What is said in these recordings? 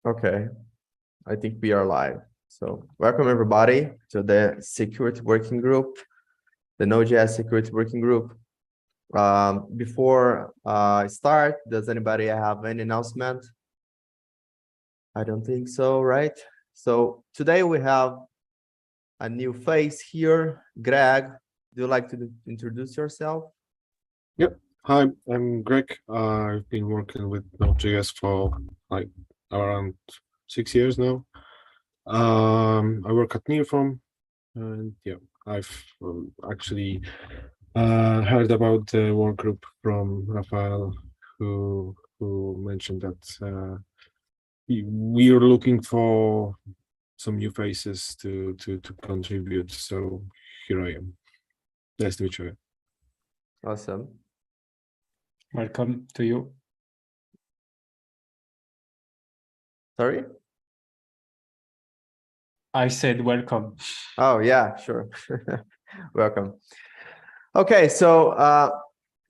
Okay, I think we are live. So welcome everybody to the security working group, the Node.js security working group. Before I start, does anybody have any announcement? I don't think so, right? So today we have a new face here. Greg, do you like to introduce yourself? Yep. Hi, I'm Greg. I've been working with Node.js for like around 6 years now. I work at Nearform, and yeah, I've actually heard about the work group from Rafael, who mentioned that we are looking for some new faces to contribute. So here I am. Nice to meet you. Awesome. Welcome to you. Sorry? I said welcome. Oh, yeah, sure. Welcome. Okay, so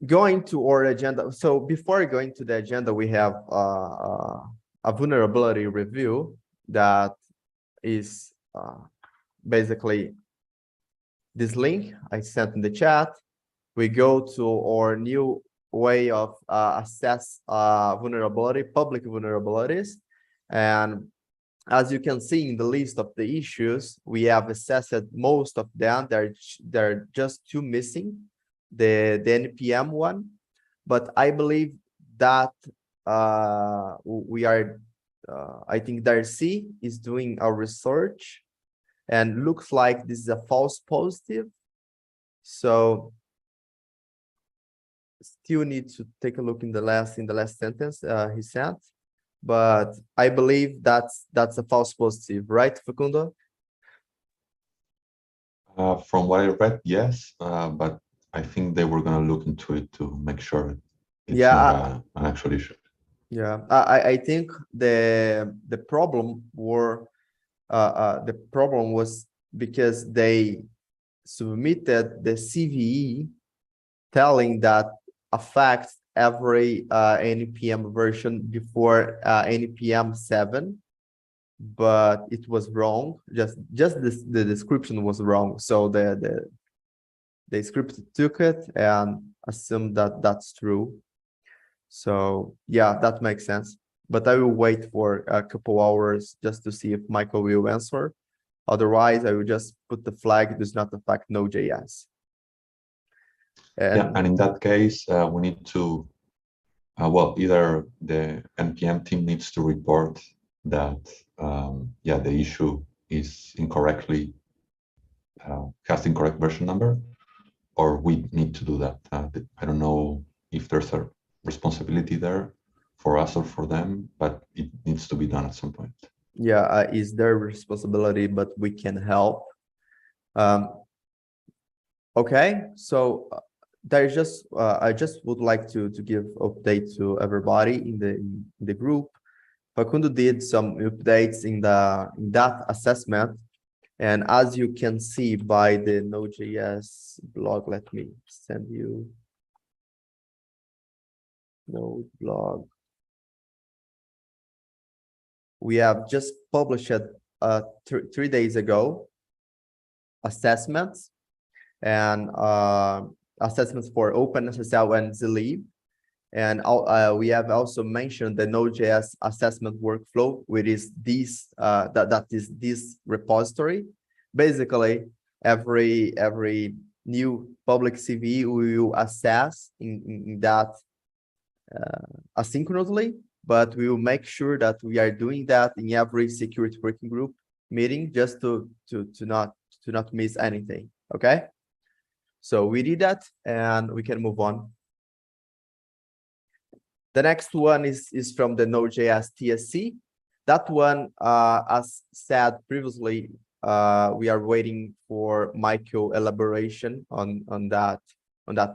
going to our agenda. So before going to the agenda, we have a vulnerability review that is basically this link I sent in the chat. We go to our new way of assess vulnerability, public vulnerabilities. And as you can see in the list of the issues, we have assessed most of them. There are just two missing, the NPM one. But I believe that we are, I think Darcy is doing a research and looks like this is a false positive. So still need to take a look in the last sentence he sent. But I believe that's a false positive, right, Facundo? From what I read, yes, but I think they were going to look into it to make sure it's not an actual issue. Yeah, I think the problem was because they submitted the CVE telling that affects every NPM version before NPM 7, but it was wrong. Just the description was wrong. So the script took it and assumed that that's true. So yeah, that makes sense. But I will wait for a couple hours just to see if Michael will answer. Otherwise, I will just put the flag does not affect Node.js. And in that case, we need to, well, either the NPM team needs to report that, yeah, the issue is incorrectly, has the incorrect version number, or we need to do that. I don't know if there's a responsibility there for us or for them, but it needs to be done at some point. Yeah, it's their responsibility, but we can help. Okay, so there's just I just would like to give update to everybody in the group. Facundo did some updates in that assessment, and as you can see by the Node.js blog, let me send you Node blog. We have just published 3 days ago assessments and assessments for OpenSSL and zlib. And we have also mentioned the Node.js assessment workflow, which is this that is this repository. Basically, every new public CV we will assess in that asynchronously, but we will make sure that we are doing that in every security working group meeting just to not miss anything. Okay. So we did that and we can move on. The next one is from the Node.js TSC. That one, as said previously, we are waiting for Michael elaboration on that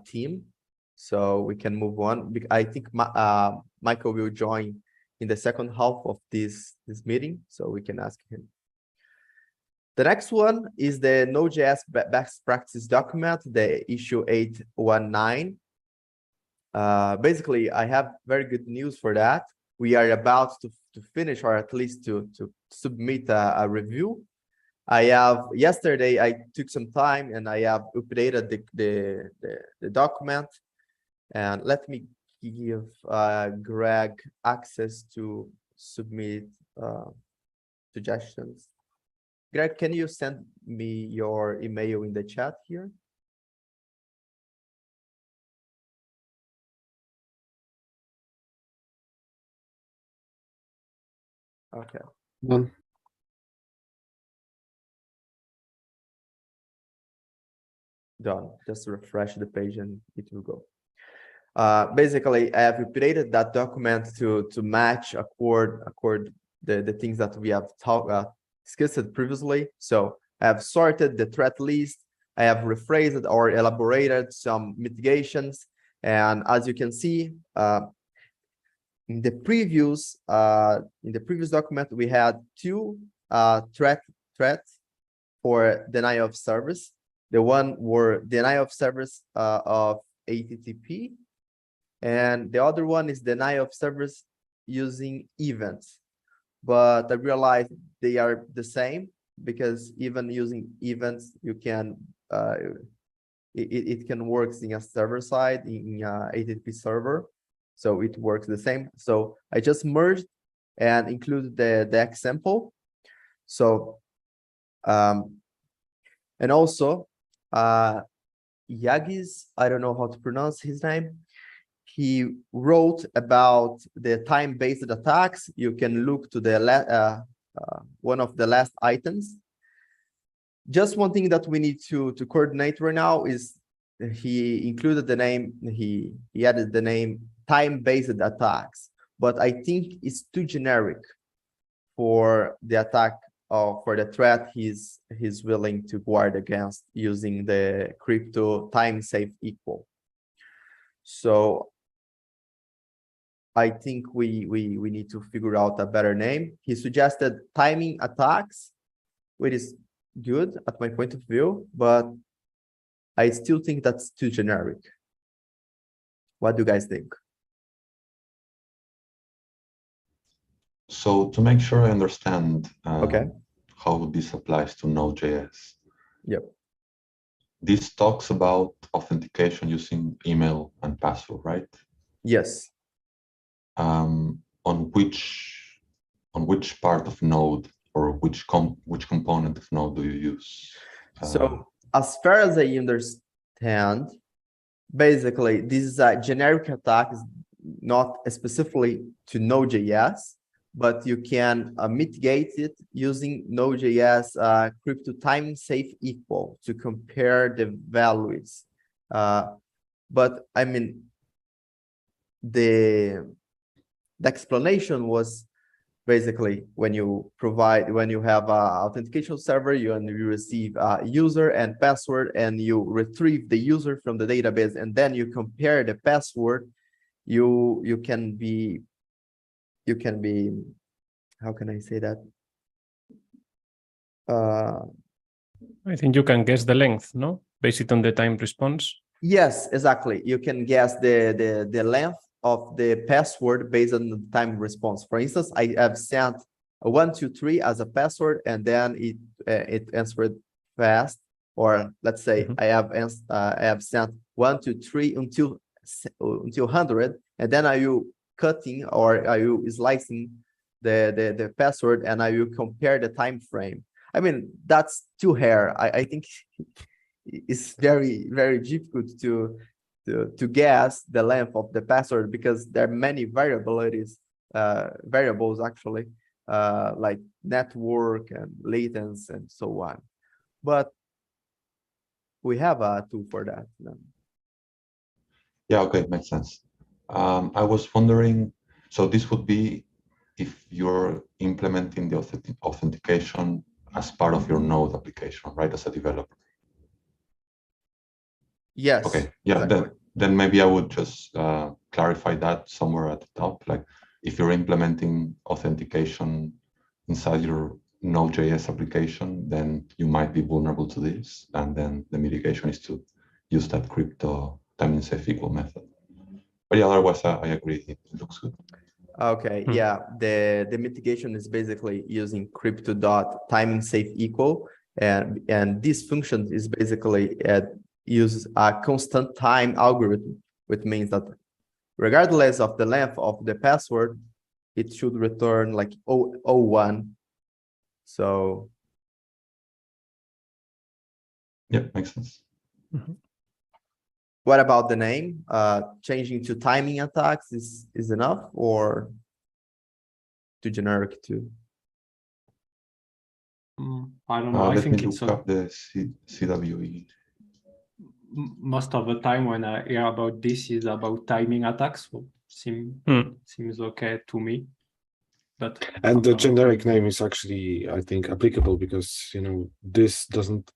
team, so we can move on. I think Michael will join in the second half of this meeting, so we can ask him. The next one is the Node.js best practice document, the issue 819. Basically, I have very good news for that. we are about to finish, or at least to submit a review. Yesterday I took some time and I have updated the document, and let me give Greg access to submit suggestions. Greg, can you send me your email in the chat here? Okay. Done. Done. Just refresh the page and it will go. Basically, I have updated that document to match accord the things that we have discussed previously. So I have sorted the threat list. I have rephrased or elaborated some mitigations, and as you can see, in the previous document we had two threats for denial of service. The one were denial of service of HTTP, and the other one is denial of service using events. But I realized they are the same, because even using events, you can it can work in a server side, in a HTTP server, so it works the same. So I just merged and included the example. So and also Yagis, I don't know how to pronounce his name. He wrote about the time-based attacks. You can look to the one of the last items. Just one thing that we need to coordinate right now is he included the name, he added the name time-based attacks, but I think it's too generic for the attack or for the threat he's willing to guard against using the crypto time safe equal. So I think we need to figure out a better name. He suggested timing attacks, which is good at my point of view, but I still think that's too generic. What do you guys think? So to make sure I understand Okay. how this applies to Node.js. Yep. This talks about authentication using email and password, right? Yes. On which part of Node, or which component of Node do you use? So as far as I understand, basically this is a generic attack, not specifically to Node.js, but you can mitigate it using Node.js crypto time safe equal to compare the values. But I mean, the explanation was basically when you have an authentication server, you receive a user and password, and you retrieve the user from the database, and then you compare the password. You can be, how can I say that? I think you can guess the length, no? Based on the time response. Yes, exactly. You can guess the length of the password based on the time response. For instance, I have sent 123 as a password, and then it answered fast. Or let's say I have sent 123 until 100, and then are you cutting or are you slicing the password, and are you compare the time frame? I mean, that's too rare. I think it's very difficult to guess the length of the password, because there are many variables actually, like network and latency and so on. But we have a tool for that. Yeah, okay, makes sense. I was wondering, so this would be if you're implementing the authentication as part of your Node application, right, as a developer? Yes. Okay, yeah, exactly. then maybe I would just clarify that somewhere at the top. Like if you're implementing authentication inside your Node.js application, then you might be vulnerable to this. And then the mitigation is to use that crypto time safe equal method. But yeah, otherwise I agree, it looks good. Okay, yeah, the mitigation is basically using crypto dot timing safe equal, and this function is basically uses a constant time algorithm, which means that regardless of the length of the password, it should return like 001. So Yeah, makes sense. what about the name? Changing to timing attacks is enough, or too generic too? I don't know. I Let me think it's look up the CWE. most of the time when I hear about this is about timing attacks. So seems okay to me. But And the generic name is actually, I think, applicable because, you know, this doesn't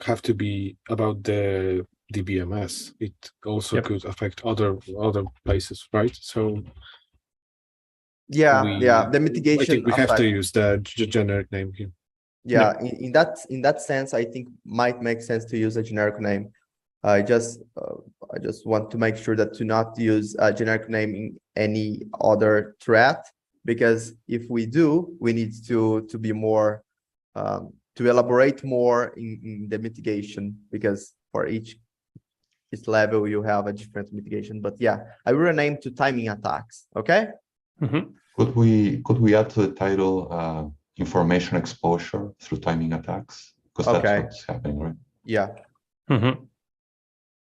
have to be about the DBMS. It also could affect other places, right? So Yeah, the I mitigation think we have to effect. use the generic name here. Yeah, in that sense, I think might make sense to use a generic name. I just want to make sure that to not use a generic name in any other thread, because if we do, we need to be more to elaborate more in the mitigation, because for each level you have a different mitigation. But yeah, I will rename to timing attacks. Okay. Could we add to the title information exposure through timing attacks? Because that's what's happening, right? Yeah.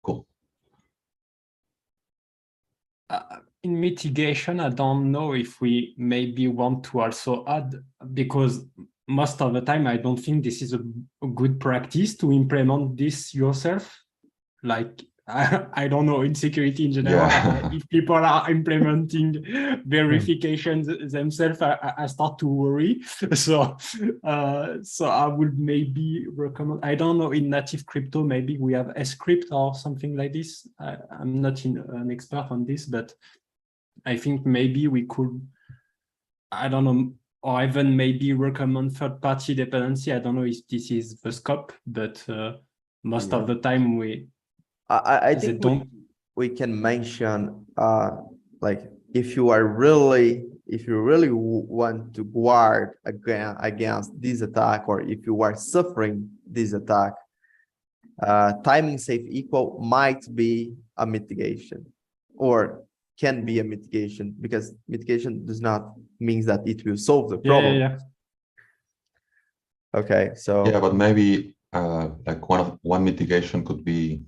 Cool. In mitigation, I don't know if we maybe want to also add, because most of the time I don't think this is a good practice to implement this yourself. Like I don't know, in security in general, if people are implementing verifications themselves, I start to worry. So I would maybe recommend, I don't know, in native crypto, maybe we have a script or something like this. I'm not an expert on this, but I think maybe we could, I don't know, or even maybe recommend third-party dependency. I don't know if this is the scope, but most of the time I think we can mention like if you really want to guard against this attack, or if you are suffering this attack, timing safe equal might be a mitigation, or can be a mitigation, because mitigation does not mean that it will solve the problem. Yeah. Okay, so yeah, but maybe like one mitigation could be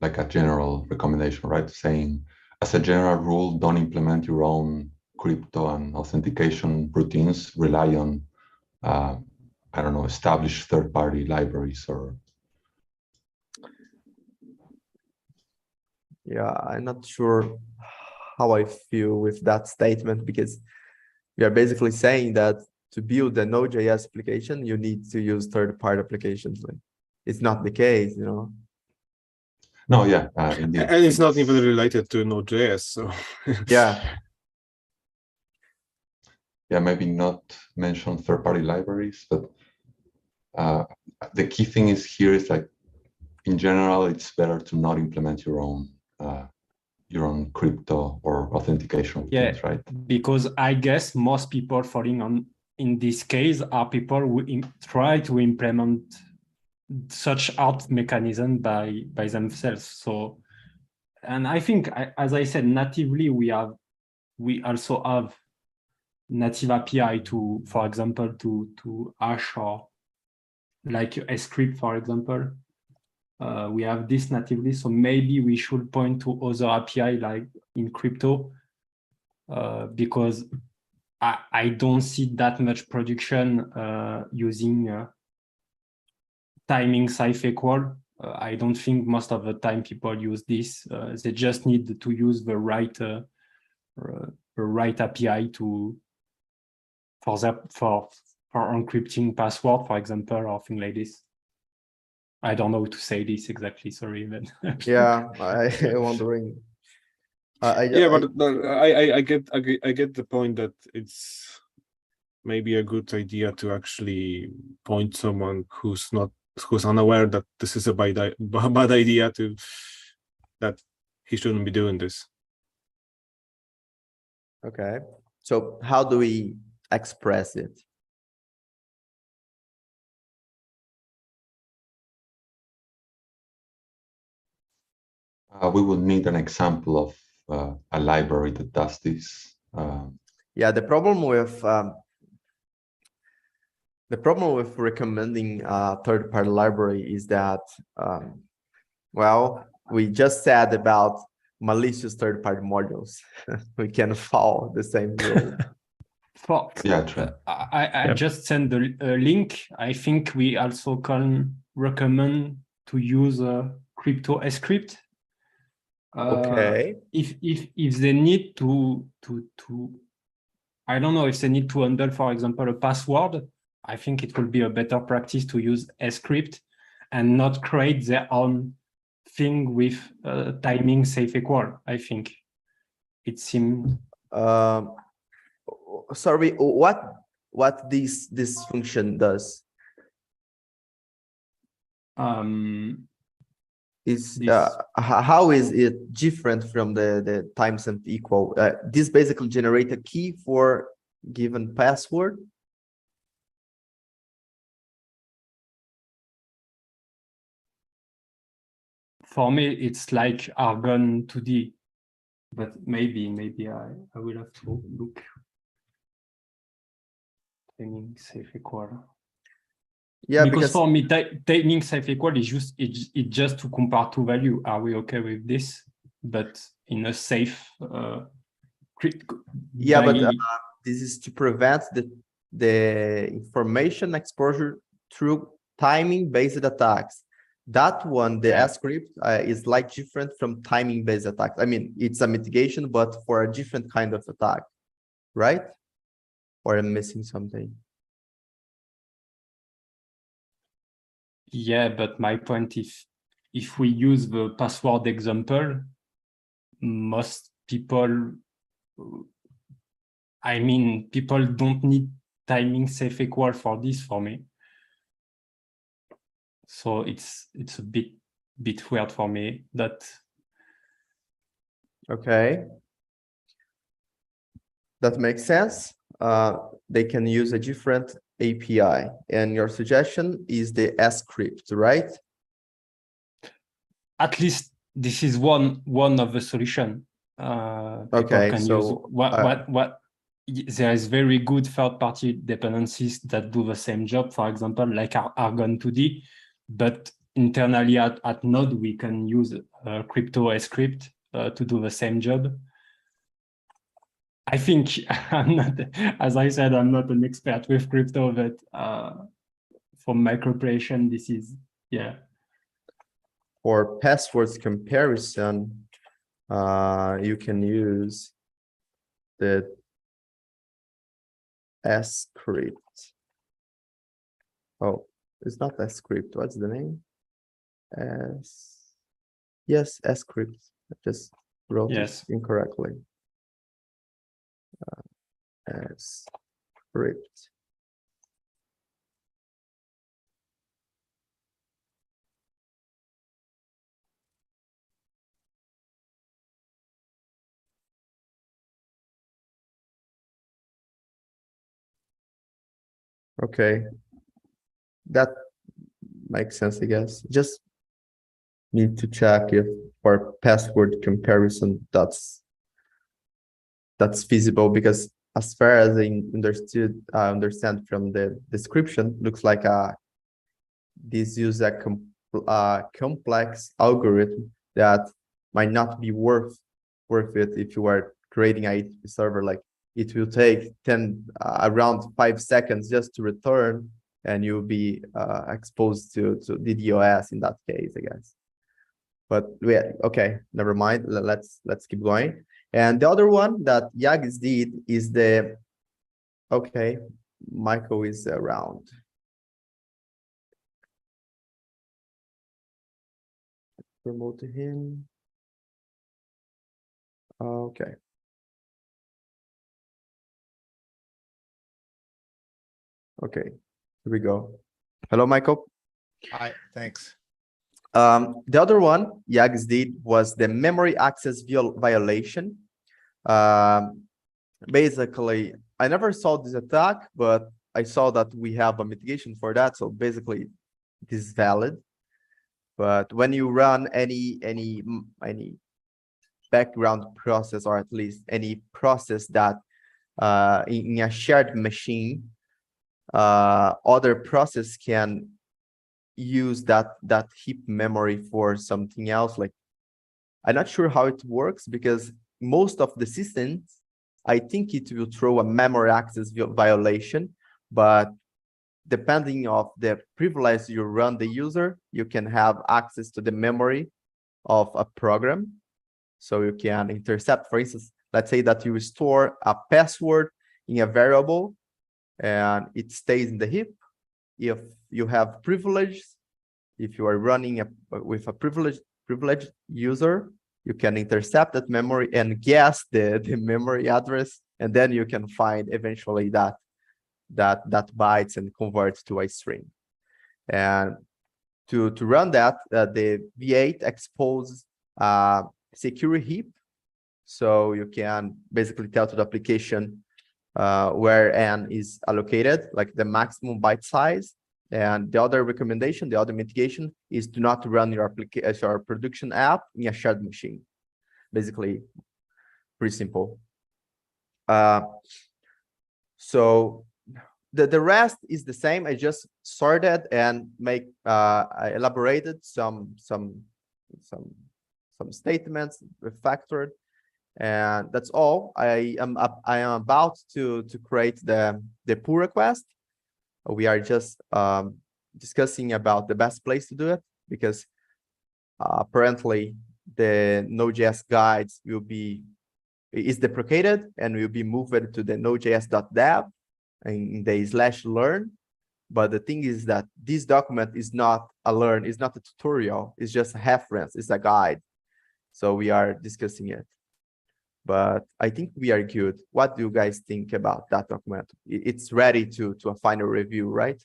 like a general recommendation, right? Saying, as a general rule, don't implement your own crypto and authentication routines. Rely on, I don't know, established third-party libraries or. Yeah, I'm not sure how I feel with that statement, because we are basically saying that to build a node.js application, you need to use third-party applications. Like, it's not the case, you know? No, yeah, indeed. And it's not even related to Node.js, so yeah. Yeah, maybe not mention third-party libraries, but the key thing here is like, in general, it's better to not implement your own crypto or authentication routines, right? Because I guess most people falling on in this case are people who try to implement such art mechanism by themselves. So, and I think, as I said, natively we also have native API to, for example, to hash, or like a script, for example. We have this natively, so maybe we should point to other API like in crypto, because I don't see that much production using timing safe equal. I don't think most of the time people use this. They just need to use the right API for encrypting password, for example, or things like this. I don't know how to say this exactly. Sorry, but yeah, I'm wondering. I get the point that it's maybe a good idea to actually point someone who's unaware that this is a bad idea, to that he shouldn't be doing this. Okay. So how do we express it? We will need an example of a library that does this. Yeah, the problem with recommending a third-party library is that, well, we just said about malicious third-party modules. We can follow the same rule. Yeah, true. I Yep. just sent the link. I think we also can recommend to use a crypto script. Okay. If they need to I don't know if they need to handle, for example, a password, I think it will be a better practice to use a script and not create their own thing with timing safe equal. I think it seems. Sorry, what this function does is This- how is it different from the timestamp equal? This basically generate a key for given password. For me, it's like Argon 2D, but maybe I will have to look. Timing safe equal. Yeah, because for me, timing safe equal is just to compare two value. Are we okay with this? But in a safe. Yeah, but this is to prevent the information exposure through timing-based attacks. That one, the script, is like different from timing-based attacks. I mean, it's a mitigation, but for a different kind of attack, right? Or I'm missing something. Yeah, but my point is, if we use the password example, most people, I mean, people don't need timing safe equal for this for me. So it's a bit weird for me that. Okay. That makes sense. They can use a different API, and your suggestion is the script, right? At least this is one of the solution. Okay, can so use there is very good third-party dependencies that do the same job, for example, like Argon 2D, but internally at Node, we can use crypto script to do the same job. I think I'm not, as I said, I'm not an expert with crypto, but for micro-operation, this is, yeah. For passwords comparison, you can use the script. Oh, it's not script. What's the name? Yes, script. I just wrote it incorrectly. Script. Okay, that makes sense, I guess. Just need to check if for password comparison that's feasible, because as far as I understand from the description, looks like this use a complex algorithm that might not be worth it if you are creating a HTTP server. Like it will take around 5 seconds just to return, and you'll be exposed to DDoS in that case, I guess. But yeah, okay, never mind. Let's keep going. And the other one that Yagis did is the, okay, Michael is around. Promote him. Okay. Okay, here we go. Hello, Michael. Hi, thanks. The other one Yagis did was the memory access violation. basically, I never saw this attack, but I saw that we have a mitigation for that. So basically, it is valid. But when you run any background process, or at least any process that in a shared machine, other process can use that heap memory for something else. Like, I'm not sure how it works, because most of the systems, I think it will throw a memory access violation, but depending of the privilege you run the user, you can have access to the memory of a program. So you can intercept, for instance, let's say that you store a password in a variable and it stays in the heap. If you have privileges, if you are running with a privileged user, you can intercept that memory and guess the memory address, and then you can find eventually that bytes and convert to a string. And to run that, the V8 exposes secure heap, so you can basically tell to the application where n is allocated, like the maximum byte size. And the other recommendation, the other mitigation, is do not run your application, your production app in a shared machine. Basically, pretty simple. So the rest is the same. I just sorted and I elaborated some statements, refactored, and that's all. I am about to create the pull request. We are just discussing about the best place to do it, because apparently the Node.js guides is deprecated and will be moved to the node.js.dev in the /learn. But the thing is that this document is not a learn, it's not a tutorial, it's just a reference, it's a guide. So we are discussing it. But I think we are good. What do you guys think about that document? It's ready to a final review, right?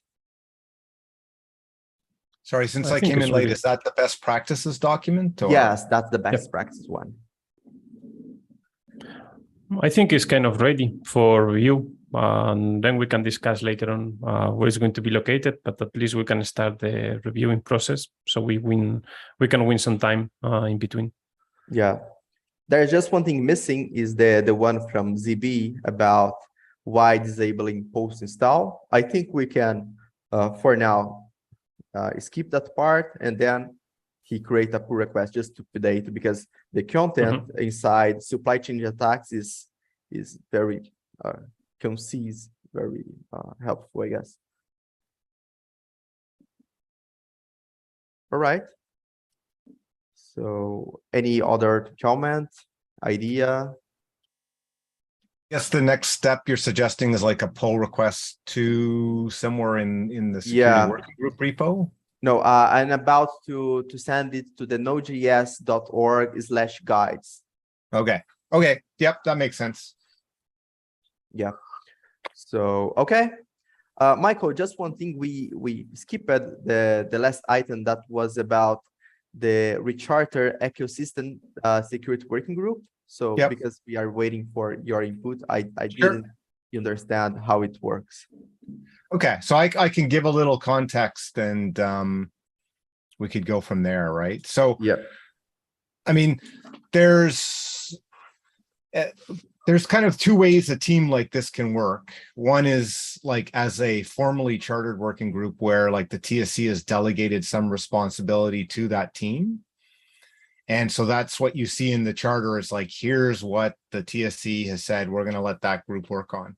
Sorry, since I I think came it's in late, really- is that the best practices document? Or? Yes, that's the best practice one. I think it's kind of ready for review, and then we can discuss later on where it's going to be located. But at least we can start the reviewing process, so we can win some time in between. Yeah, there's just one thing missing, is the one from ZB about why disabling post install. I think we can for now skip that part, and then he create a pull request just to update, because the content inside supply chain attacks is very concise, very helpful, I guess. All right. So any other comment, idea? Yes, the next step you're suggesting is like a pull request to somewhere in the security working group repo? No, I'm about to send it to the nodejs.org/guides. Okay. Okay. Yep, that makes sense. Yeah. So okay. Michael, just one thing, we skipped the last item that was about the recharter ecosystem security working group. So because we are waiting for your input, I didn't understand how it works. Okay, so I can give a little context, and we could go from there, right? So yeah, I mean, there's kind of two ways a team like this can work. One is like as a formally chartered working group where like the TSC has delegated some responsibility to that team. And so that's what you see in the charter is like, here's what the TSC has said, we're going to let that group work on.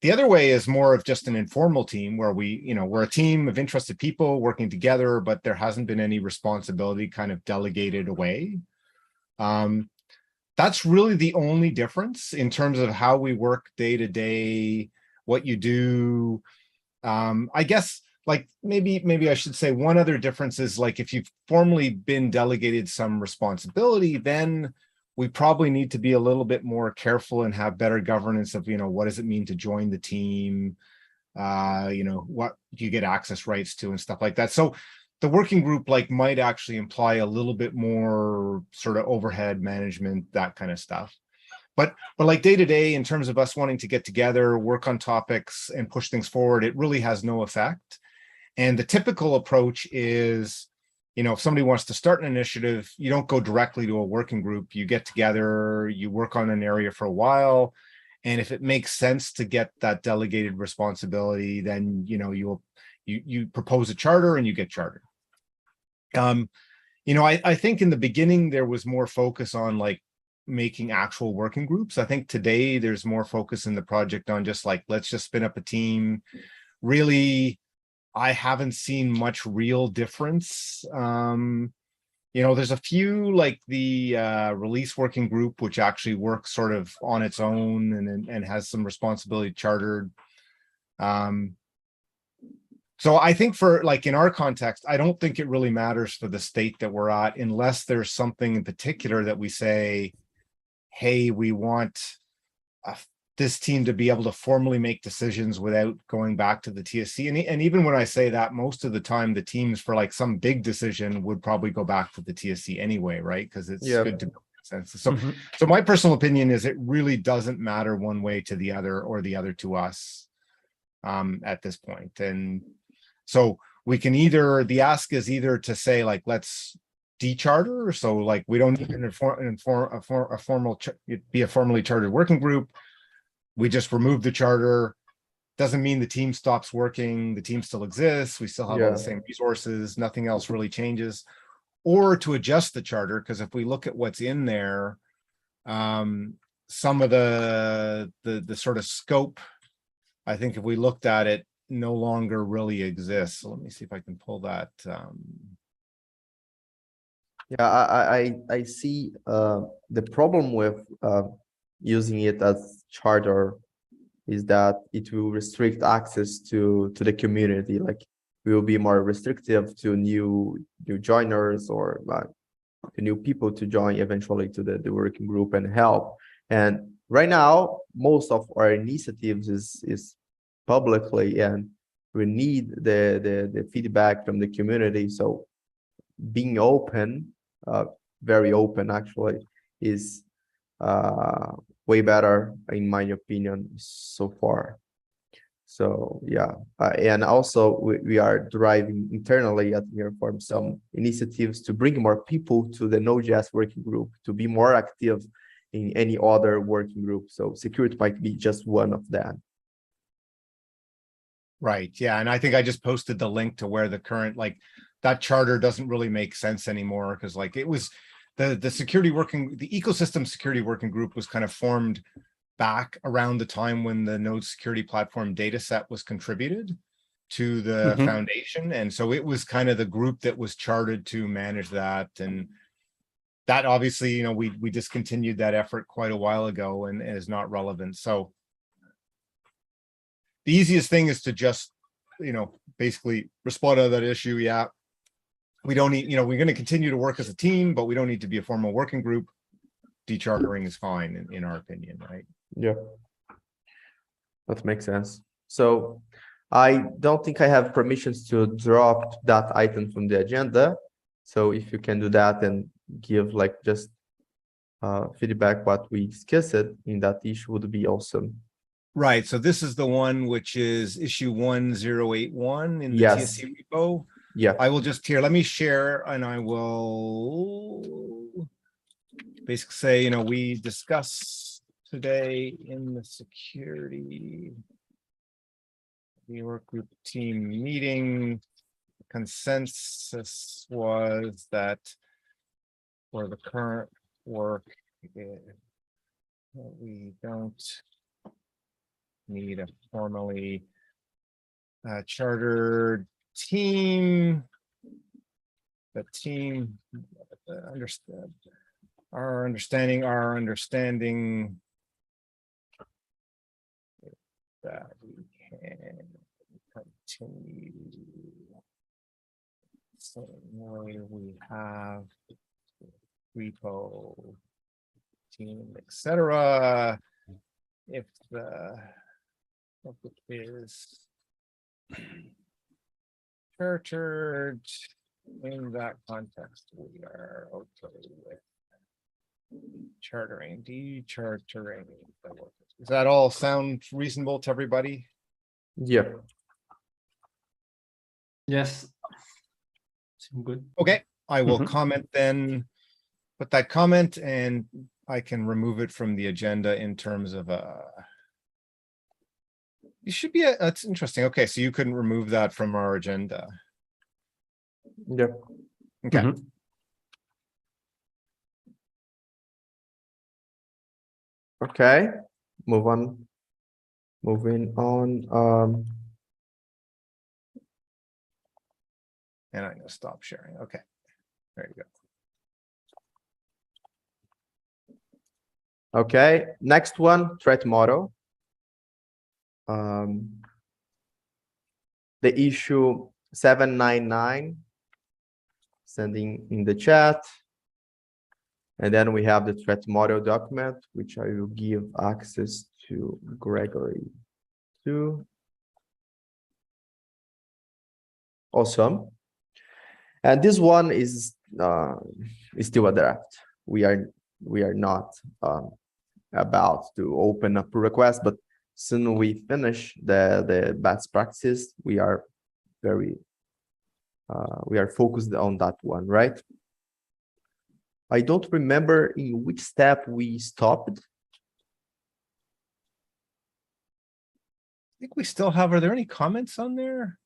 The other way is more of just an informal team where we're a team of interested people working together, but there hasn't been any responsibility kind of delegated away. That's really the only difference in terms of how we work day to day, what you do. I guess like maybe I should say one other difference is like if you've formally been delegated some responsibility, then we probably need to be a little bit more careful and have better governance of, what does it mean to join the team? What do you get access rights to and stuff like that. So the working group like might actually imply a little bit more sort of overhead management, that kind of stuff. but like day to day, in terms of us wanting to get together, work on topics and push things forward, it really has no effect. And the typical approach is, if somebody wants to start an initiative, you don't go directly to a working group. You get together, you work on an area for a while. And if it makes sense to get that delegated responsibility, then, you propose a charter and you get chartered. I think in the beginning, there was more focus on like making actual working groups. I think today there's more focus in the project on just like, let's just spin up a team. Really, I haven't seen much real difference. There's a few like the release working group, which actually works sort of on its own and has some responsibility chartered. So I think for like in our context, I don't think it really matters for the state that we're at, unless there's something in particular that we say, hey, we want this team to be able to formally make decisions without going back to the TSC. And even when I say that, most of the time the teams for like some big decision would probably go back to the TSC anyway, right? Because it's good to build consensus. So my personal opinion is it really doesn't matter one way to the other or the other to us at this point. And so we can the ask is either to say like, let's decharter. So like, we don't need a formally chartered working group. We just remove the charter. Doesn't mean the team stops working. The team still exists. We still have all the same resources. Nothing else really changes. Or to adjust the charter, because if we look at what's in there, some of the sort of scope, I think if we looked at it, no longer really exists. So let me see if I can pull that. I see the problem with using it as charter is that it will restrict access to the community. Like we will be more restrictive to new joiners or to new people to join eventually to the working group and help. And right now, most of our initiatives is publicly, and we need the feedback from the community. So being open, very open actually, is way better in my opinion so far. So yeah, and also we are driving internally at Miraform some initiatives to bring more people to the Node.js working group, to be more active in any other working group. So security might be just one of them. Right. Yeah. And I think I just posted the link to where the current, like that charter doesn't really make sense anymore, because like it was the ecosystem security working group was kind of formed back around the time when the Node security platform data set was contributed to the foundation. And so it was kind of the group that was chartered to manage that. And that obviously, we discontinued that effort quite a while ago and is not relevant. So the easiest thing is to just, basically respond to that issue. Yeah, we don't need, we're going to continue to work as a team, but we don't need to be a formal working group. Dechartering is fine in our opinion, right? Yeah, that makes sense. So I don't think I have permissions to drop that item from the agenda. So if you can do that and give like just feedback what we discussed in that issue would be awesome. Right. So this is the one which is issue 1081 in the TSC repo. Yeah. I will just let me share, and I will basically say, we discussed today in the security work group team meeting, consensus was that for the current work, we don't need a formally chartered team. The team our understanding that we can continue same way we have repo team, etc. If the topic is chartered in that context, we are okay with Chartering, dechartering. Does that all sound reasonable to everybody? Yeah. Yes. Seem good. Okay, I will Mhm. comment then, put that comment and I can remove it from the agenda in terms of it should be that's interesting. Okay, so you couldn't remove that from our agenda. Yeah. Okay, Mhm. Okay. Move on. Moving on. and I'm gonna stop sharing. Okay, there you go. Okay. Next one, threat model. The issue 799, sending in the chat. And then we have the threat model document, which I will give access to Gregory too. Awesome. And this one is still a draft. We are not about to open a pull request, but soon we finish the best practices. We are focused on that one, right? I don't remember in which step we stopped. I think we still have, are there any comments on there?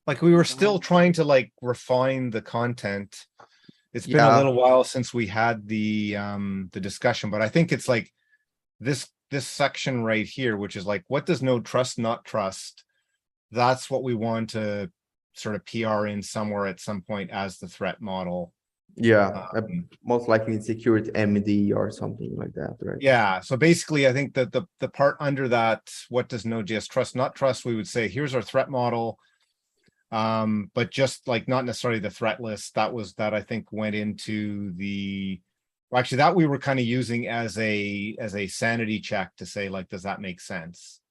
Like we were still trying to like refine the content. It's been a Yeah. little while since we had the discussion, but I think it's like this section right here, which is like, what does node trust, not trust? That's what we want to sort of PR in somewhere at some point as the threat model. Yeah, most likely security MD or something like that, right? Yeah, so basically I think that the part under that, what does Node.js trust, not trust, we would say, here's our threat model. But just like not necessarily the threat list, that I think went into the, well, actually that we were kind of using as a sanity check to say, like, does that make sense?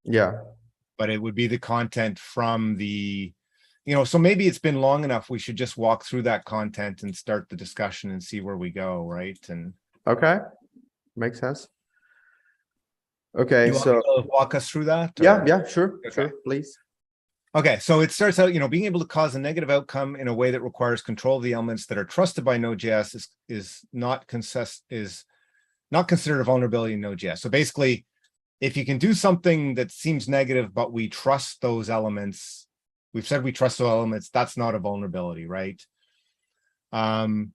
Yeah. But it would be the content from the, so maybe it's been long enough, we should just walk through that content and start the discussion and see where we go, right? And Okay, makes sense. Okay, you want so me to walk us through that? yeah, sure, Okay. sure, please. Okay, so it starts out, being able to cause a negative outcome in a way that requires control of the elements that are trusted by Node.js is not considered a vulnerability in Node.js. So basically, if you can do something that seems negative, but we trust those elements, we've said we trust those elements, that's not a vulnerability, right? And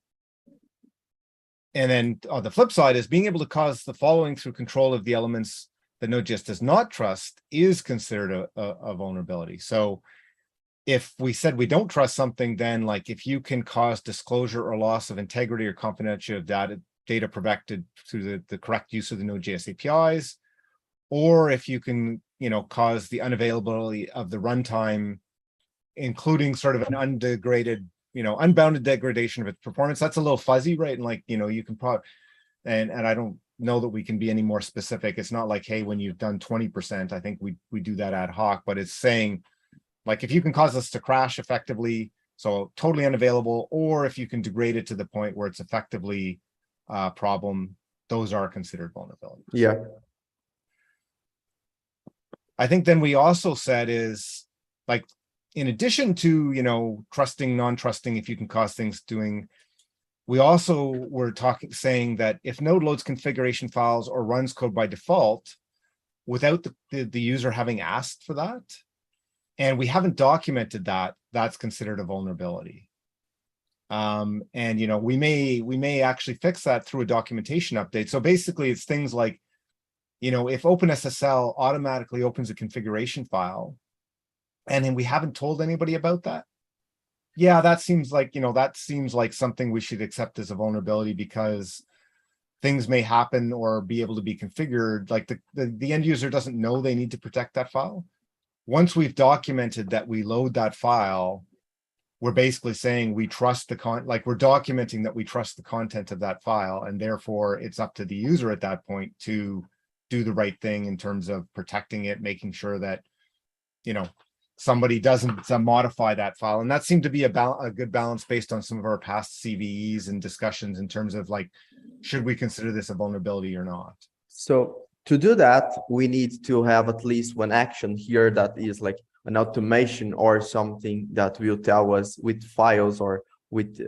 then on the flip side is being able to cause the following through control of the elements that Node.js does not trust is considered a vulnerability. So if we said we don't trust something, then like if you can cause disclosure or loss of integrity or confidentiality of data protected through the correct use of the Node.js APIs, or if you can, cause the unavailability of the runtime, including sort of an undegraded, unbounded degradation of its performance, that's a little fuzzy, right? And like, you can probably, and I don't know that we can be any more specific. It's not like, hey, when you've done 20%, I think we do that ad hoc, but it's saying like, if you can cause us to crash effectively, so totally unavailable, or if you can degrade it to the point where it's effectively a problem, those are considered vulnerabilities. Yeah. I think then we also said is like, in addition to, trusting, non-trusting, if you can cause things doing, we also were saying that if node loads configuration files or runs code by default without the user having asked for that, and we haven't documented that, that's considered a vulnerability. And we may actually fix that through a documentation update. So basically it's things like, if OpenSSL automatically opens a configuration file and then we haven't told anybody about that, yeah, that seems like something we should accept as a vulnerability, because things may happen or be able to be configured. Like the end user doesn't know they need to protect that file. Once we've documented that we load that file, we're basically saying we trust we're documenting that we trust the content of that file, and therefore it's up to the user at that point to do the right thing in terms of protecting it, making sure that, somebody doesn't modify that file. And that seemed to be a good balance based on some of our past CVEs and discussions in terms of like, should we consider this a vulnerability or not? So to do that, we need to have at least one action here that is like an automation or something that will tell us with files or with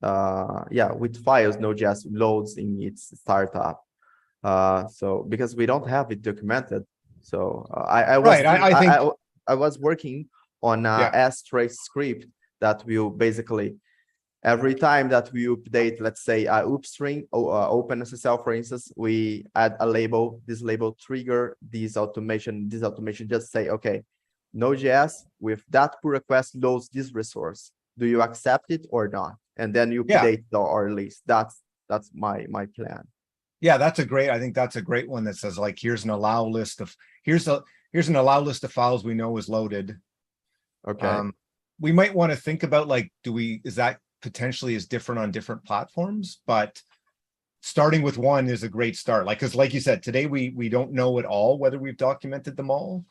files Node.js loads in its startup. So because we don't have it documented. So I was working on a S-trace script that will basically every time that we update, let's say a upstream OpenSSL, for instance, we add a label. This label trigger this automation. This automation just say, okay, Node.js with that pull request loads this resource. Do you accept it or not? And then you update our list. That's my plan. Yeah, I think that's a great one that says like, here's an allow list of here's an allow list of files we know is loaded. Okay. We might want to think about like, is that potentially is different on different platforms, but starting with one is a great start. Like, because like you said, today we don't know at all whether we've documented them all.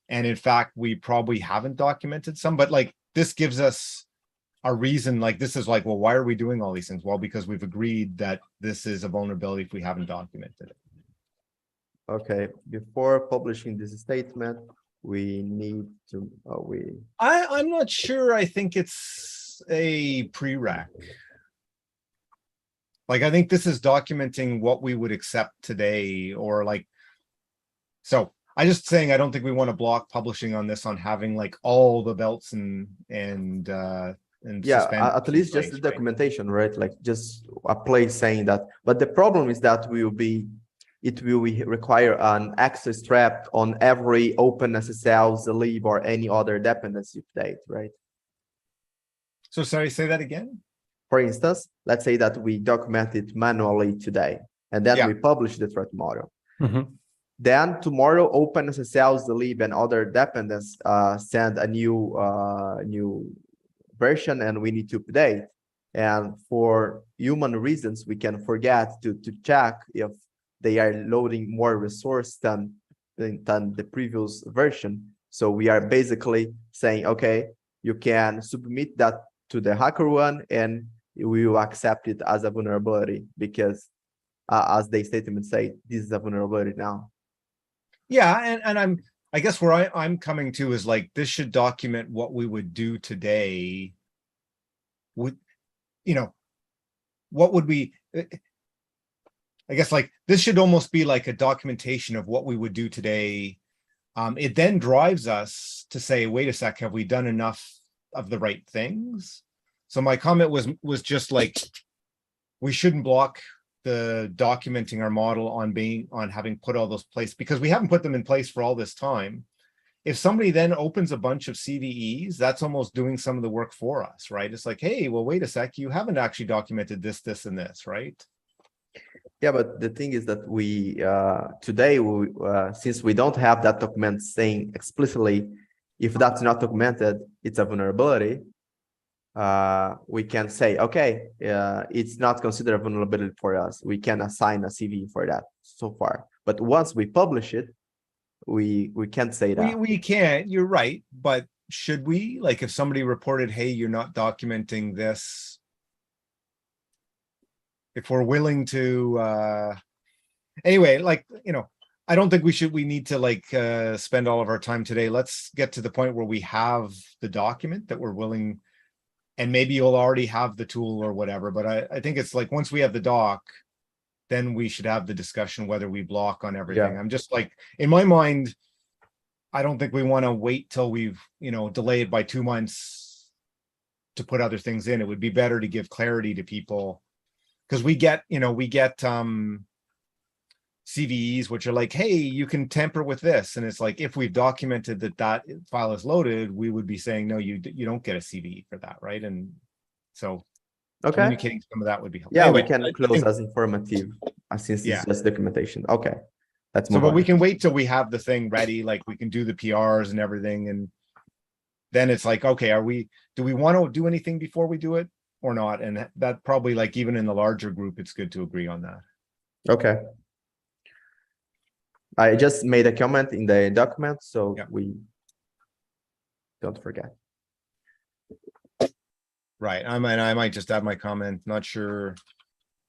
And in fact, we probably haven't documented some, but like this gives us a reason, like this is like, well, why are we doing all these things? Well, because we've agreed that this is a vulnerability if we haven't documented it. Okay, before publishing this statement, we need to, I'm not sure. I think it's a prereq. Like, I think this is documenting what we would accept today or like, so I just saying, I don't think we want to block publishing on this on having like all the belts and yeah, at least just the documentation, right? Like just a place saying that. But the problem is that it will require an access trap on every OpenSSL, Zlib, or any other dependency update, right? So sorry, say that again. For instance, let's say that we document it manually today, and then we publish the threat model. Then tomorrow, OpenSSL, Zlib, and other dependencies send a new version, and we need to update. And for human reasons, we can forget to check if they are loading more resource than the previous version. So we are basically saying, okay, you can submit that to the HackerOne, and we will accept it as a vulnerability because, as the statement say, this is a vulnerability now. Yeah, and I guess where I'm coming to is like, this should document what we would do today. What would we, I guess like this should almost be like a documentation of what we would do today. It then drives us to say, wait a sec, have we done enough of the right things? So my comment was just like, we shouldn't block the documenting our model on having put all those places, because we haven't put them in place for all this time. If somebody then opens a bunch of CVEs, that's almost doing some of the work for us, right? It's like, hey, well, wait a sec, you haven't actually documented this, this, and this, right? Yeah, but the thing is that we today, since we don't have that document saying explicitly, if that's not documented, it's a vulnerability. We can say, okay, it's not considered a vulnerability for us. We can assign a CV for that so far. But once we publish it, we can't say that. We can't, you're right. But should we? Like if somebody reported, hey, you're not documenting this, if we're willing to, anyway, like, I don't think we need to like spend all of our time today. Let's get to the point where we have the document that we're willing, and maybe you'll already have the tool or whatever, but I think it's like, once we have the doc, then we should have the discussion whether we block on everything. I'm just like, in my mind, I don't think we want to wait till we've, delay it by 2 months to put other things in. It would be better to give clarity to people, because we get CVEs, which are like, hey, you can tamper with this. And it's like, if we've documented that file is loaded, we would be saying, no, you don't get a CVE for that, right? And so communicating some of that would be helpful. Yeah, anyway, we can close as informative since it's just documentation. Okay. Let's move on. But we can wait till we have the thing ready, like we can do the PRs and everything. And then it's like, okay, do we want to do anything before we do it or not? And that probably, like, even in the larger group, it's good to agree on that. Okay. I just made a comment in the document, so Don't forget. Right. I might just add my comment. Not sure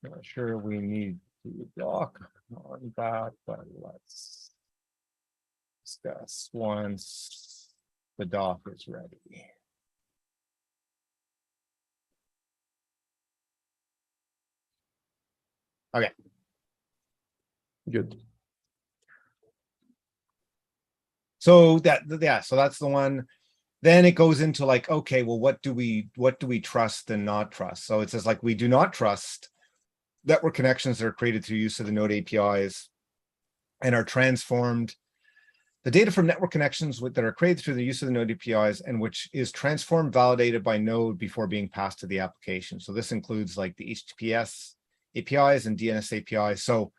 we need to doc on that, but let's discuss once the doc is ready. Okay. Good. So so that's the one. Then it goes into like, okay, well, what do we trust and not trust? So it says like, we do not trust network connections that are created through use of the node APIs and are transformed. The data from network connections that are created through the use of the node APIs and which is transformed, validated by node before being passed to the application. So this includes like the HTTPS APIs and DNS APIs. So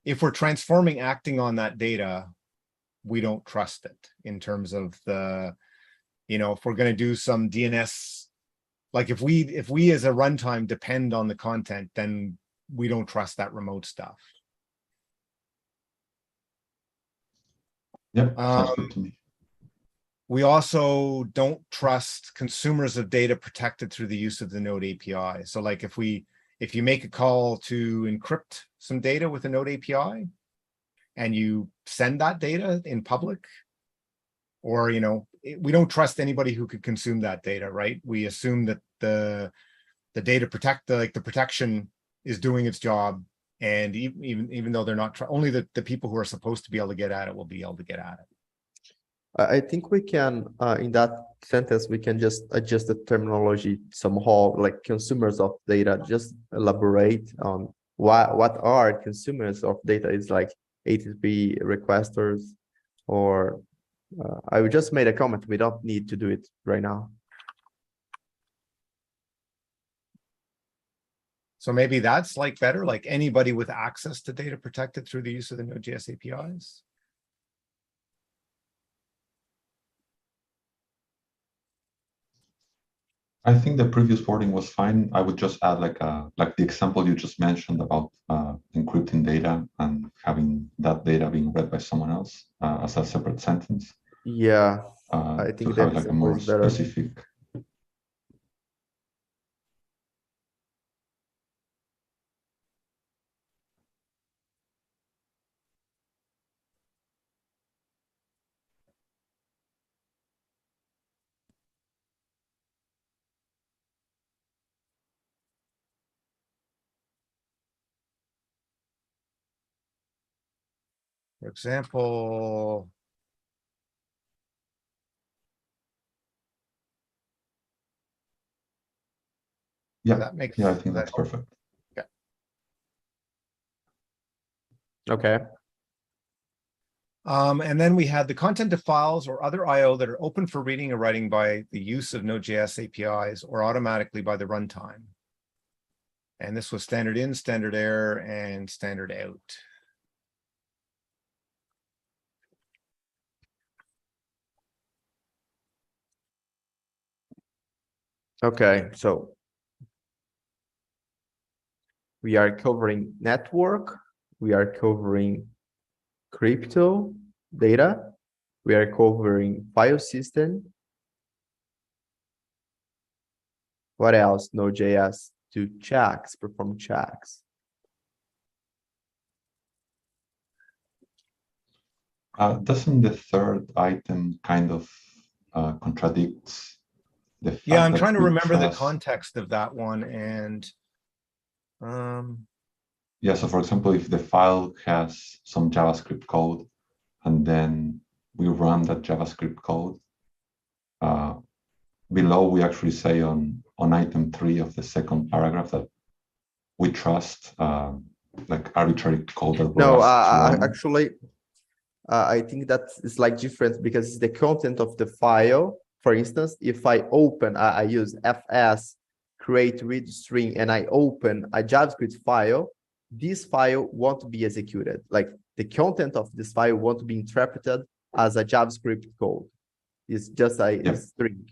if we're transforming, acting on that data, we don't trust it in terms of the, if we're going to do some DNS, like if we as a runtime depend on the content, then we don't trust that remote stuff. Yep, sounds good to me. We also don't trust consumers of data protected through the use of the node API. So like if you make a call to encrypt some data with a node API and you send that data in public, or, we don't trust anybody who could consume that data, right? We assume that the data the protection is doing its job. And even though they're not, only the people who are supposed to be able to get at it will be able to get at it. I think we can, in that sentence, we can just adjust the terminology somehow, like consumers of data, just elaborate on what are consumers of data. Is like HTTP requesters, or I would just made a comment. We don't need to do it right now. So maybe that's like better, like anybody with access to data protected through the use of the Node.js APIs. I think the previous wording was fine. I would just add like the example you just mentioned about encrypting data and having that data being read by someone else as a separate sentence. Yeah, I To think have that like a more is better. specific. For example, Yeah, that makes, I think that's perfect. Yeah. Okay. And then we had the content of files or other IO that are open for reading or writing by the use of Node.js APIs or automatically by the runtime. And this was standard in, standard error, and standard out. Okay, so we are covering network, we are covering crypto data, we are covering file system. What else? Node.js to checks, perform checks. Doesn't the third item kind of contradicts the fact Yeah, I'm that trying to we remember the trust... context of that one. And yeah, so for example, if the file has some JavaScript code and then we run that JavaScript code, below we actually say on item 3 of the second paragraph that we trust like arbitrary code that No, run. actually, I think that is like different because it's the content of the file. For instance, if I open, I use fs create read string and I open a JavaScript file, this file won't be executed. Like the content of this file won't be interpreted as a JavaScript code. It's just a string.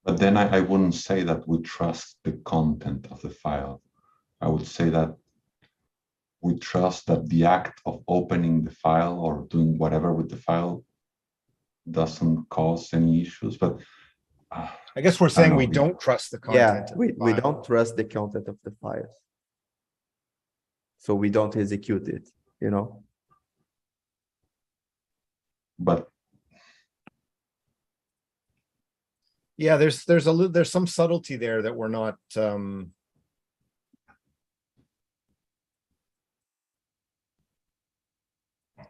But then I wouldn't say that we trust the content of the file. I would say that we trust that the act of opening the file or doing whatever with the file doesn't cause any issues, but I guess we're saying know, we yeah. don't trust the Yeah, content. of we the file. don't trust the content of the files. So we don't execute it, you know? but Yeah, there's some subtlety there that we're not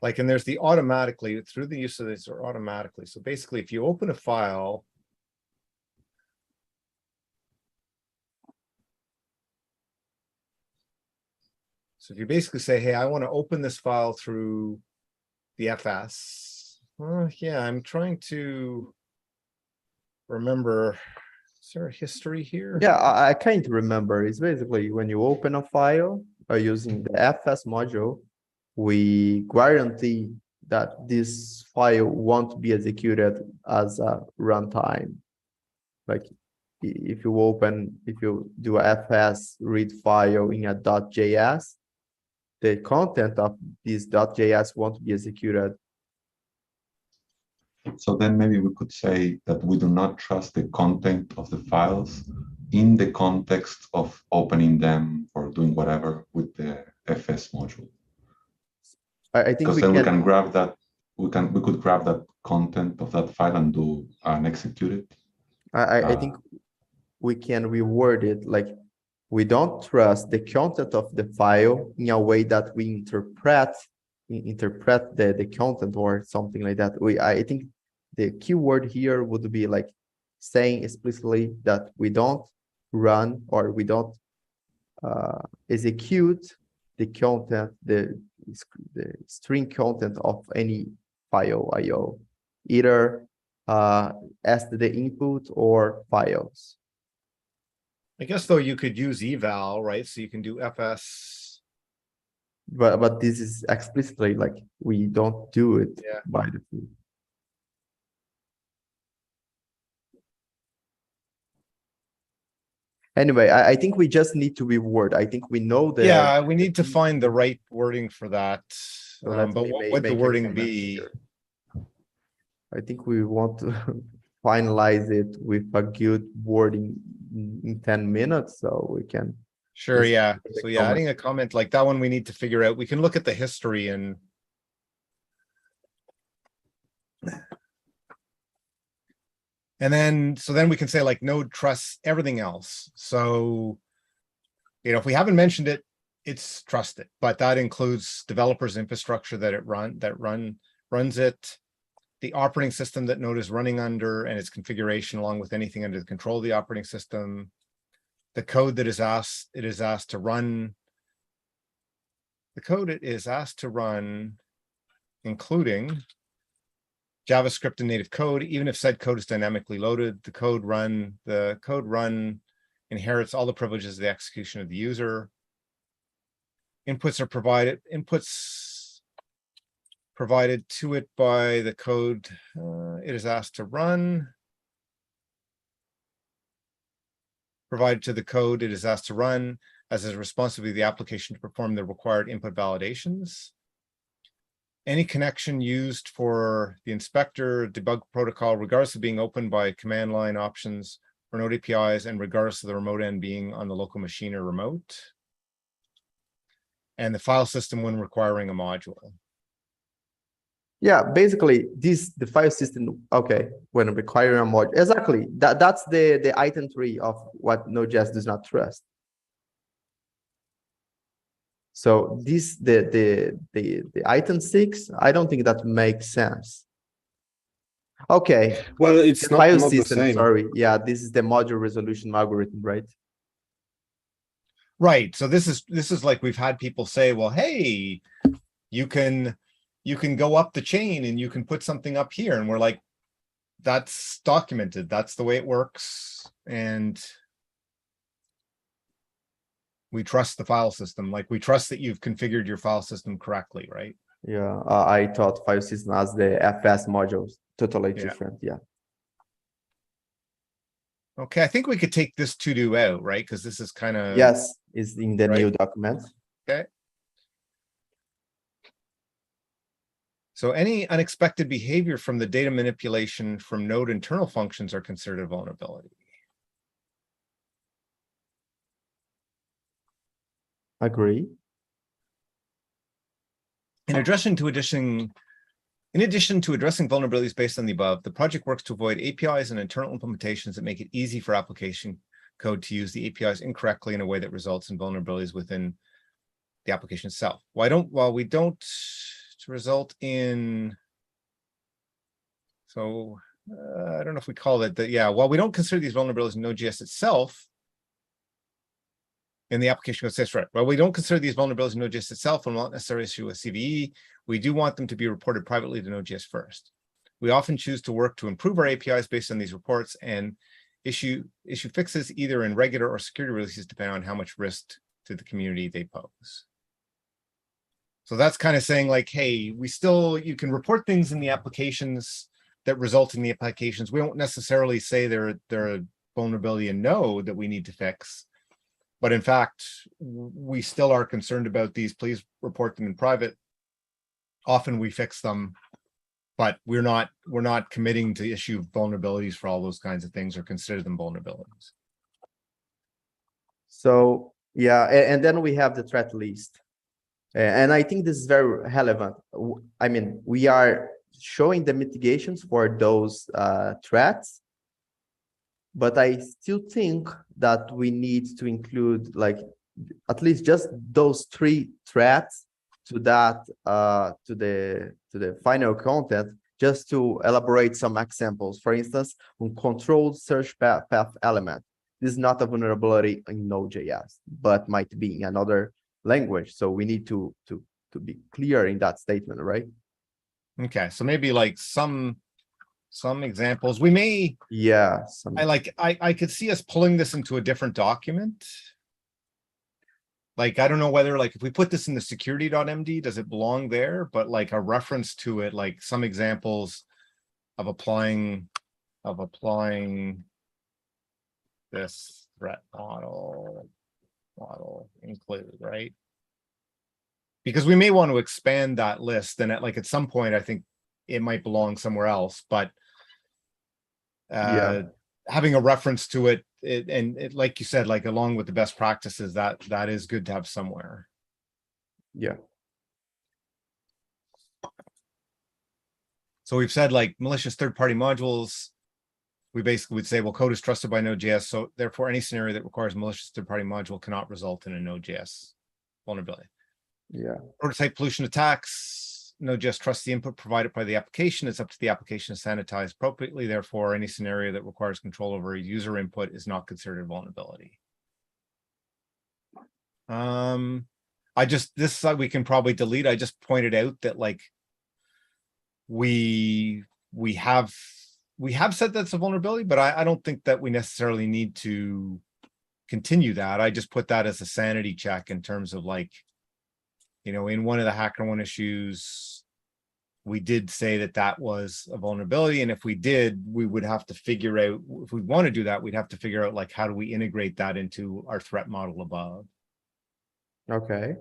like, and there's the automatically through the use of this or automatically. So basically, if you open a file, so if you basically say, hey, I want to open this file through the FS. Yeah, I'm trying to remember. Is there a history here? Yeah, I can't remember. It's basically when you open a file using the FS module, we guarantee that this file won't be executed as a runtime. Like if you do a FS read file in a .js, the content of this .js won't be executed. so then maybe we could say that we do not trust the content of the files in the context of opening them or doing whatever with the FS module. I think Because then we can grab that, we could grab that content of that file and do and execute it. I think we can reword it like we don't trust the content of the file in a way that we interpret the content or something like that. I think the keyword here would be like saying explicitly that we don't run or we don't execute the content, the string content of any file IO, either as the input or files. I guess though you could use eval, right? So you can do FS. But this is explicitly like we don't do it by default. Anyway, I think we just need to reword. I think we know that. Yeah, we need to find the right wording for that. So let But me what would the make a wording comment be? here. I think we want to finalize it with a good wording in 10 minutes, so we can. Sure, just yeah. make a So yeah, comment. adding a comment like that one we need to figure out. We can look at the history and then so then we can say like node trusts everything else. So you know, if we haven't mentioned it, it's trusted, but that includes developers' infrastructure that runs it, the operating system that node is running under and its configuration along with anything under the control of the operating system, the code that it is asked to run, the code it is asked to run, including JavaScript and native code, even if said code is dynamically loaded, the code run inherits all the privileges of the execution of the user. Inputs provided to it by the code it is asked to run. Provided to the code it is asked to run as is responsibility of the application to perform the required input validations. Any connection used for the inspector debug protocol, regardless of being opened by command line options or node APIs, and regardless of the remote end being on the local machine or remote. And the file system when requiring a module. Yeah, basically the file system, okay, when requiring a module. Exactly. That's the item 3 of what Node.js does not trust. So this the item 6, I don't think that makes sense. Okay. Well, it's The file not the system, same. sorry. Yeah, this is the module resolution algorithm, right? Right. So this is like we've had people say, well, hey, you can go up the chain and you can put something up here. And we're like, that's documented. That's the way it works. And we trust the file system. Like we trust that you've configured your file system correctly, right? Yeah, I thought file system as the FS modules, totally Yeah. different. Yeah. Okay, I think we could take this to do out, right? Because this is kind of Yes, it's in the right. new document. Okay. So any unexpected behavior from the data manipulation from node internal functions are considered a vulnerability. Agree. In addition to addressing vulnerabilities based on the above, the project works to avoid APIs and internal implementations that make it easy for application code to use the APIs incorrectly in a way that results in vulnerabilities within the application itself. While we don't result in, so I don't know if we call it that. Yeah, while we don't consider these vulnerabilities in Node.js itself, in the application code says, right, well, we don't consider these vulnerabilities in Node.js itself and not necessarily issue a CVE. We do want them to be reported privately to Node.js first. We often choose to work to improve our APIs based on these reports and issue fixes either in regular or security releases, depending on how much risk to the community they pose. So that's kind of saying like, hey, you can report things in the applications that result in the applications. We don't necessarily say they're a vulnerability in Node that we need to fix. But in fact, we still are concerned about these. Please report them in private. Often we fix them, but we're not committing to issue vulnerabilities for all those kinds of things or consider them vulnerabilities. So yeah, and then we have the threat list. And I think this is very relevant. I mean, we are showing the mitigations for those threats, but I still think that we need to include like at least just those 3 threats to that to the final content, just to elaborate some examples. For instance, on controlled search path element. This is not a vulnerability in Node.js, but might be in another language. So we need to be clear in that statement, right? Okay, so maybe like some examples. We may, yeah, I could see us pulling this into a different document. Like, I don't know whether like if we put this in the security.md, does it belong there? But like a reference to it, like some examples of applying this threat model include, right? Because we may want to expand that list, and at some point, I think it might belong somewhere else. But having a reference to it, like you said, like along with the best practices, that is good to have somewhere. Yeah. So we've said like malicious third-party modules. We basically would say, well, code is trusted by Node.js, so therefore any scenario that requires malicious third-party module cannot result in a Node.js vulnerability. Yeah. Prototype pollution attacks. Node.js trusts the input provided by the application. It's up to the application to sanitize appropriately. Therefore, any scenario that requires control over user input is not considered a vulnerability. This we can probably delete. I just pointed out that like we have said that's a vulnerability, but I don't think that we necessarily need to continue that. I just put that as a sanity check in terms of like, you know, in one of the HackerOne issues, we did say that was a vulnerability. And if we did, we would have to figure out, if we want to do that, we'd have to figure out like, how do we integrate that into our threat model above? Okay.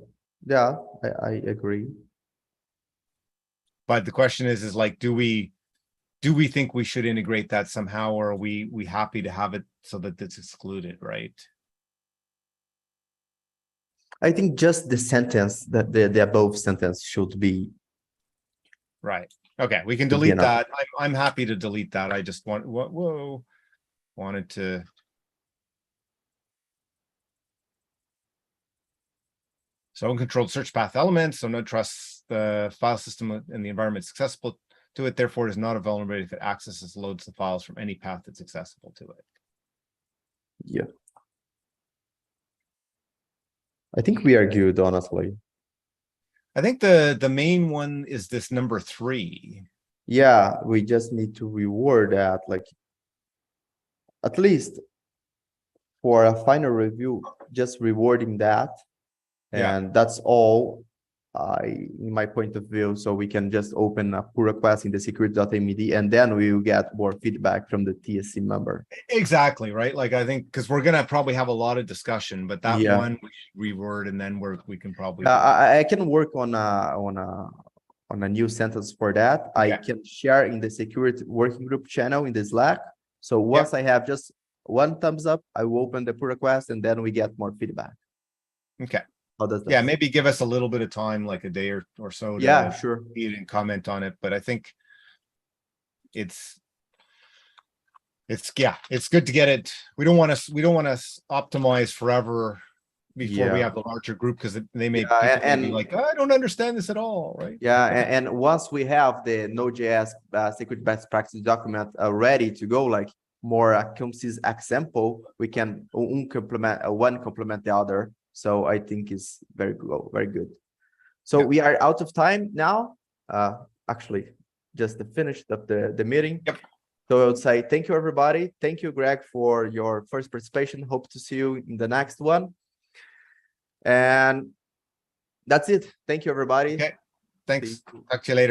Yeah, I agree. But the question is like, do we think we should integrate that somehow, or are we happy to have it so that it's excluded, right? I think just the sentence, that the above sentence should be right. Okay, we can delete that. I'm happy to delete that. I just wanted to. So uncontrolled search path elements. So Node trusts the file system and the environment is accessible to it. Therefore, it is not a vulnerability if it accesses, loads the files from any path that's accessible to it. Yeah. I think we are good, honestly. I think the main one is this number 3. Yeah, we just need to reward that, like at least for a final review, just rewarding that. And that's all in my point of view. So we can just open a pull request in the security.md, and then we will get more feedback from the TSC member. Exactly, right? Like I think because we're gonna probably have a lot of discussion, but that one we should reword, and then we can probably I can work on a on a new sentence for that. I can share in the security working group channel in the Slack. So once I have just one thumbs up, I will open the pull request and then we get more feedback. Okay. How does that Yeah, sound? maybe give us a little bit of time, like a day or so. Yeah, to sure. read and comment on it, but I think it's good to get it. We don't want to optimize forever before we Yeah. have the larger group, because they may, Yeah, people may be and- like, I don't understand this at all, right? Yeah, and once we have the Node.js security best practice document ready to go, like more concise example, we can one complement the other. So I think it's very good. So we are out of time now. Actually, just finished up the meeting. Yep. So I would say thank you, everybody. Thank you, Greg, for your first participation. Hope to see you in the next one. And that's it. Thank you, everybody. Okay. Thanks. Talk to you later.